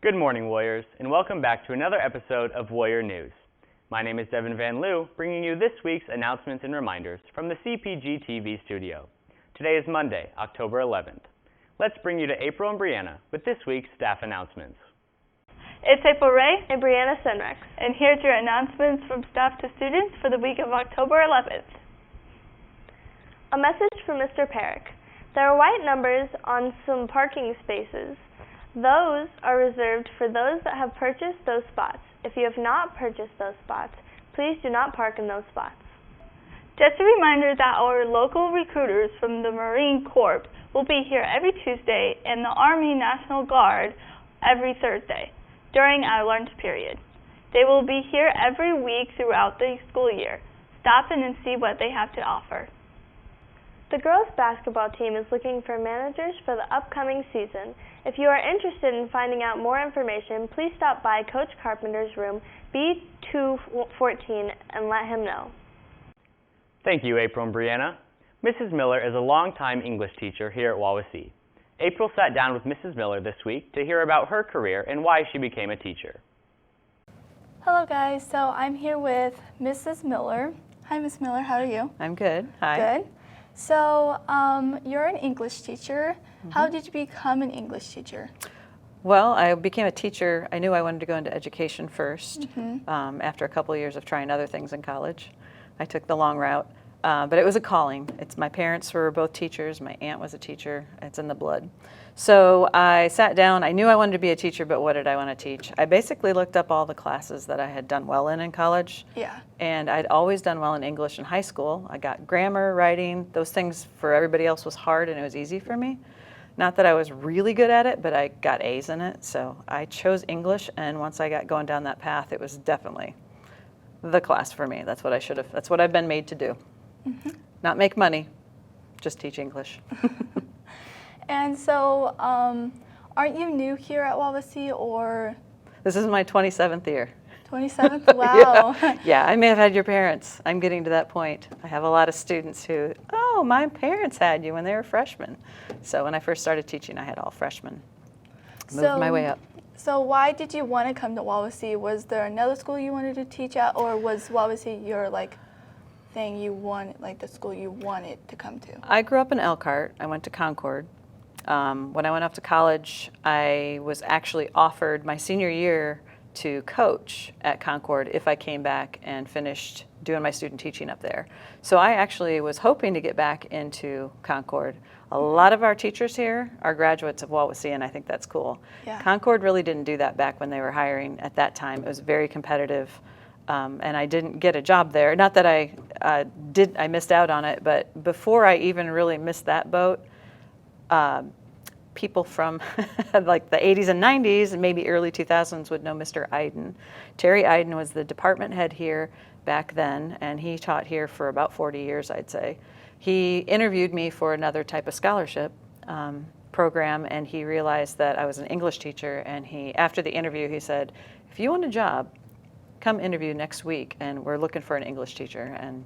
Good morning, Warriors, and welcome back to another episode of Warrior News. My name is Devin Van Loo, bringing you this week's announcements and reminders from the CPG-TV studio. Today is Monday, October 11th. Let's bring you to April and Brianna with this week's staff announcements. It's April Ray and Brianna Senrex, and here's your announcements from staff to students for the week of October 11th. A message from Mr. Perrick. There are white numbers on some parking spaces. Those are reserved for those that have purchased those spots. If you have not purchased those spots, please do not park in those spots. Just a reminder that our local recruiters from the Marine Corps will be here every Tuesday and the Army National Guard every Thursday during our lunch period. They will be here every week throughout the school year. Stop in and see what they have to offer. The girls' basketball team is looking for managers for the upcoming season. If you are interested in finding out more information, please stop by Coach Carpenter's room B214 and let him know. Thank you, April and Brianna. Mrs. Miller is a longtime English teacher here at Wawasee. April sat down with Mrs. Miller this week to hear about her career and why she became a teacher. Hello guys, so I'm here with Mrs. Miller. Hi Miss Miller, how are you? I'm good. Hi. Good. So you're an English teacher. How did you become an English teacher? Well, I became a teacher. I knew I wanted to go into education first after a couple of years of trying other things in college. I took the long route, but it was a calling. My parents were both teachers. My aunt was a teacher. It's in the blood. So I sat down. I knew I wanted to be a teacher, but what did I want to teach? I basically looked up all the classes that I had done well in college. Yeah. And I'd always done well in English in high school. I got grammar, writing, those things for everybody else was hard and it was easy for me. Not that I was really good at it, but I got A's in it. So I chose English, and once I got going down that path, it was definitely the class for me. That's what that's what I've been made to do. Not make money, just teach English. And so, aren't you new here at Wawasee, or? This is my 27th year. 27th? Wow. Yeah, I may have had your parents. I'm getting to that point. I have a lot of students who, oh, my parents had you when they were freshmen. So when I first started teaching, I had all freshmen. Moved my way up. So why did you want to come to Wawasee? Was there another school you wanted to teach at, or was Wawasee your thing you wanted, the school you wanted to come to? I grew up in Elkhart. I went to Concord. When I went off to college, I was actually offered my senior year to coach at Concord if I came back and finished doing my student teaching up there. So I actually was hoping to get back into Concord. A lot of our teachers here are graduates of Wawasee, and I think that's cool. Yeah. Concord really didn't do that back when they were hiring at that time. It was very competitive, and I didn't get a job there. Not that I missed out on it, but before I even really missed that boat, people from the 80s and 90s and maybe early 2000s would know Mr. Iden. Terry Iden was the department head here back then, and he taught here for about 40 years, I'd say. He interviewed me for another type of scholarship program, and he realized that I was an English teacher, and after the interview, he said, if you want a job, come interview next week, and we're looking for an English teacher. And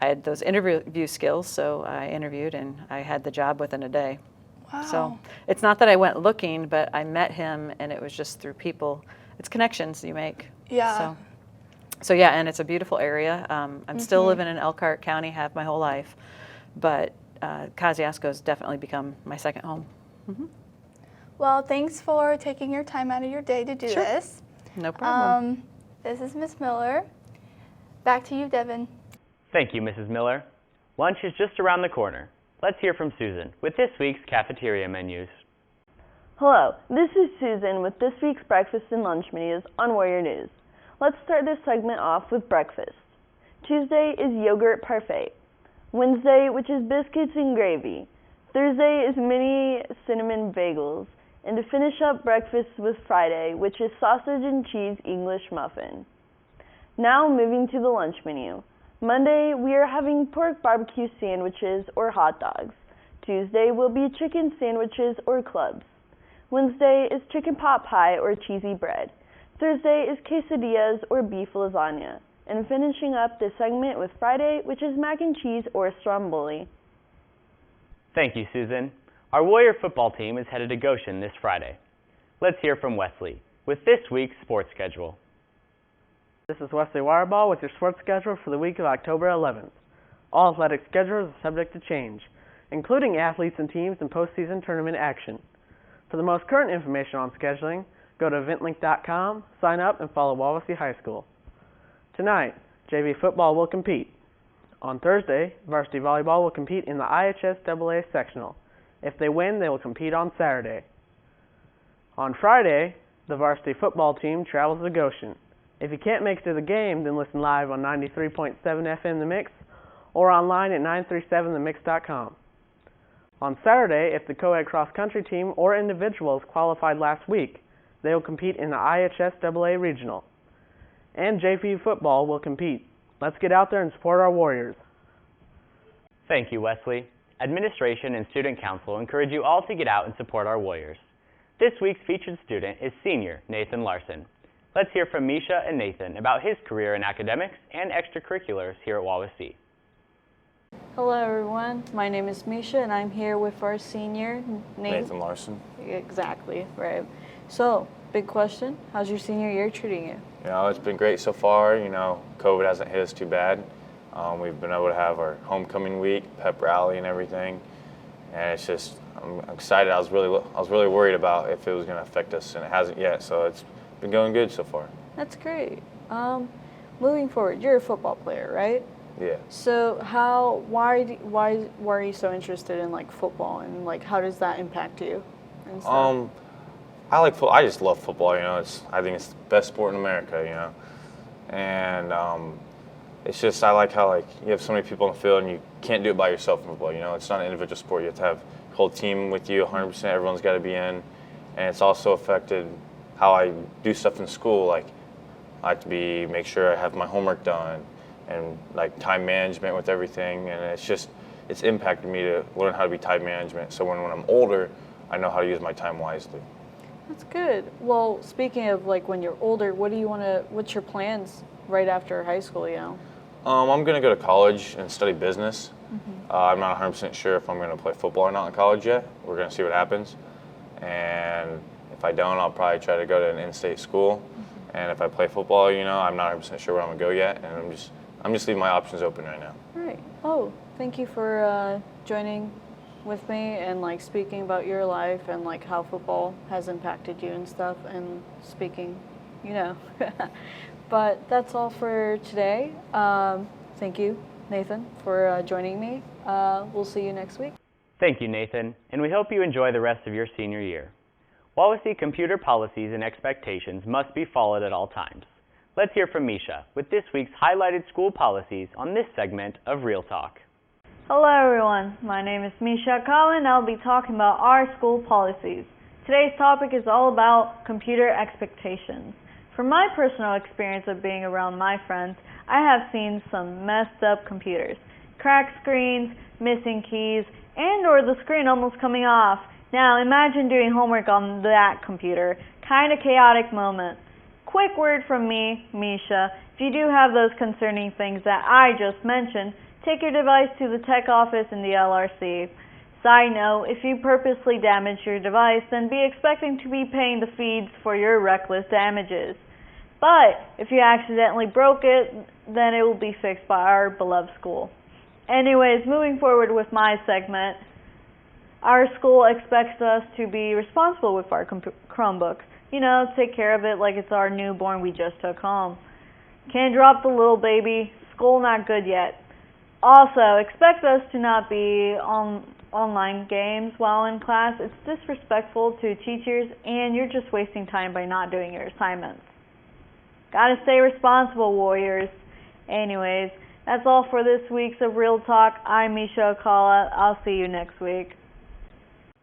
I had those interview skills, so I interviewed, and I had the job within a day. Wow. So it's not that I went looking, but I met him, and it was just through people. It's connections you make. Yeah. So yeah, and it's a beautiful area. I'm still living in Elkhart County, have my whole life, but Kosciuszko's definitely become my second home. Well, thanks for taking your time out of your day to do this. No problem. This is Miss Miller. Back to you, Devin. Thank you, Mrs. Miller. Lunch is just around the corner. Let's hear from Susan with this week's cafeteria menus. Hello, this is Susan with this week's breakfast and lunch menus on Warrior News. Let's start this segment off with breakfast. Tuesday is yogurt parfait. Wednesday, which is biscuits and gravy. Thursday is mini cinnamon bagels. And to finish up breakfast with Friday, which is sausage and cheese English muffin. Now moving to the lunch menu. Monday, we are having pork barbecue sandwiches or hot dogs. Tuesday will be chicken sandwiches or clubs. Wednesday is chicken pot pie or cheesy bread. Thursday is quesadillas or beef lasagna. And finishing up this segment with Friday, which is mac and cheese or stromboli. Thank you, Susan. Our Warrior football team is headed to Goshen this Friday. Let's hear from Wesley with this week's sports schedule. This is Wesley Wireball with your sports schedule for the week of October 11th. All athletic schedules are subject to change, including athletes and teams in postseason tournament action. For the most current information on scheduling, go to eventlink.com, sign up, and follow Wawasee High School. Tonight, JV football will compete. On Thursday, varsity volleyball will compete in the IHSAA sectional. If they win, they will compete on Saturday. On Friday, the varsity football team travels to Goshen. If you can't make it to the game, then listen live on 93.7 FM The Mix or online at 937themix.com. On Saturday, if the co-ed cross-country team or individuals qualified last week, they will compete in the IHSAA regional. And JV football will compete. Let's get out there and support our Warriors. Thank you, Wesley. Administration and Student Council encourage you all to get out and support our Warriors. This week's featured student is senior Nathan Larson. Let's hear from Misha and Nathan about his career in academics and extracurriculars here at Wawasee. Hello everyone, my name is Misha and I'm here with our senior Nathan Larson. Exactly, right. So, big question, how's your senior year treating you? You know, it's been great so far. You know, COVID hasn't hit us too bad. We've been able to have our homecoming week, pep rally and everything. And it's just, I'm excited. I was really worried about if it was going to affect us, and it hasn't yet. So it's been going good so far. That's great. Moving forward, you're a football player, right? Yeah. So why are you so interested in like football, and like how does that impact you? And stuff? I like football. I just love football. You know, I think it's the best sport in America. You know, and it's just I like how like you have so many people on the field and you can't do it by yourself in football. You know, it's not an individual sport. You have to have a whole team with you, 100%. Everyone's got to be in, and it's also affected how I do stuff in school. Like I like to make sure I have my homework done, and like time management with everything. And it's impacted me to learn how to be time management. So when I'm older, I know how to use my time wisely. That's good. Well, speaking of like when you're older, what's your plans right after high school, you know? I'm going to go to college and study business. Mm-hmm. I'm not 100% sure if I'm going to play football or not in college yet. We're going to see what happens. And if I don't, I'll probably try to go to an in-state school. Mm-hmm. And if I play football, you know, I'm not 100% sure where I'm going to go yet. And I'm just leaving my options open right now. All right. Oh, thank you for joining with me and like speaking about your life and like how football has impacted you and stuff, and speaking, you know. But that's all for today. Thank you, Nathan, for joining me. We'll see you next week. Thank you, Nathan, and we hope you enjoy the rest of your senior year. Wawasee computer policies and expectations must be followed at all times. Let's hear from Misha with this week's highlighted school policies on this segment of Real Talk. Hello everyone, my name is Misha Collin and I'll be talking about our school policies. Today's topic is all about computer expectations. From my personal experience of being around my friends, I have seen some messed up computers. Cracked screens, missing keys, and or the screen almost coming off. Now imagine doing homework on that computer. Kinda chaotic moment. Quick word from me, Misha, if you do have those concerning things that I just mentioned, take your device to the tech office in the LRC. Side note, if you purposely damage your device, then be expecting to be paying the fees for your reckless damages. But if you accidentally broke it, then it will be fixed by our beloved school. Anyways, moving forward with my segment, our school expects us to be responsible with our Chromebooks. You know, take care of it like it's our newborn we just took home. Can't drop the little baby. School not good yet. Also, expect us to not be on online games while in class. It's disrespectful to teachers and you're just wasting time by not doing your assignments. Gotta stay responsible, Warriors. Anyways, that's all for this week's of Real Talk. I'm Misha Okala. I'll see you next week.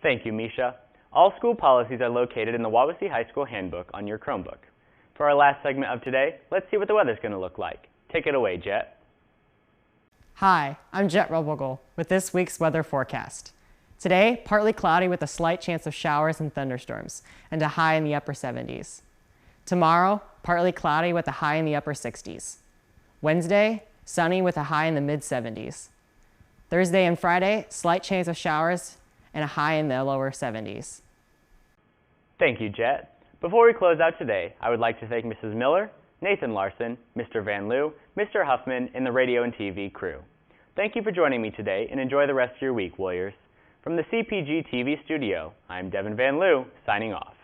Thank you, Misha. All school policies are located in the Wawasee High School Handbook on your Chromebook. For our last segment of today, let's see what the weather's going to look like. Take it away, Jet. Hi, I'm Jet Robogle with this week's weather forecast. Today, partly cloudy with a slight chance of showers and thunderstorms, and a high in the upper 70s. Tomorrow, partly cloudy with a high in the upper 60s. Wednesday, sunny with a high in the mid-70s. Thursday and Friday, slight chance of showers and a high in the lower 70s. Thank you, Jet. Before we close out today, I would like to thank Mrs. Miller, Nathan Larson, Mr. Van Loo, Mr. Huffman, and the radio and TV crew. Thank you for joining me today, and enjoy the rest of your week, Warriors. From the CPG-TV studio, I'm Devin Van Loo, signing off.